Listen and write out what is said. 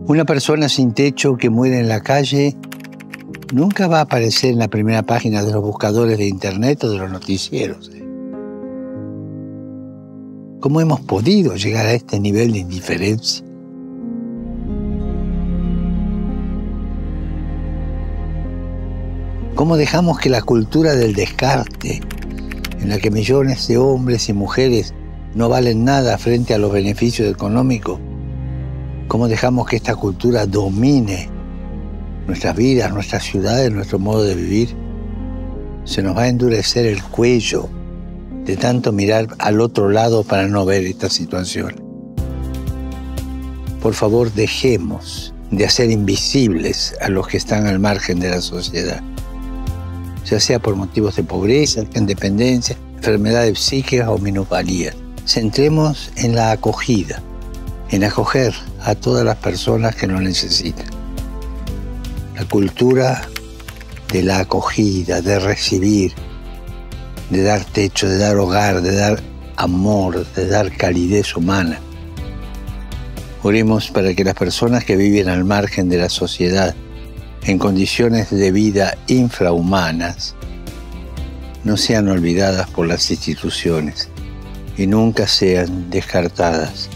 Una persona sin techo que muere en la calle nunca va a aparecer en la primera página de los buscadores de internet o de los noticieros. ¿Cómo hemos podido llegar a este nivel de indiferencia? ¿Cómo dejamos que la cultura del descarte, en la que millones de hombres y mujeres no valen nada frente a los beneficios económicos, cómo dejamos que esta cultura domine nuestras vidas, nuestras ciudades, nuestro modo de vivir? Se nos va a endurecer el cuello de tanto mirar al otro lado para no ver esta situación. Por favor, dejemos de hacer invisibles a los que están al margen de la sociedad, ya sea por motivos de pobreza, independencia, enfermedades psíquicas o minusvalías. Centremos en la acogida, en acoger a todas las personas que lo necesitan. La cultura de la acogida, de recibir, de dar techo, de dar hogar, de dar amor, de dar calidez humana. Oremos para que las personas que viven al margen de la sociedad, en condiciones de vida infrahumanas, no sean olvidadas por las instituciones y nunca sean descartadas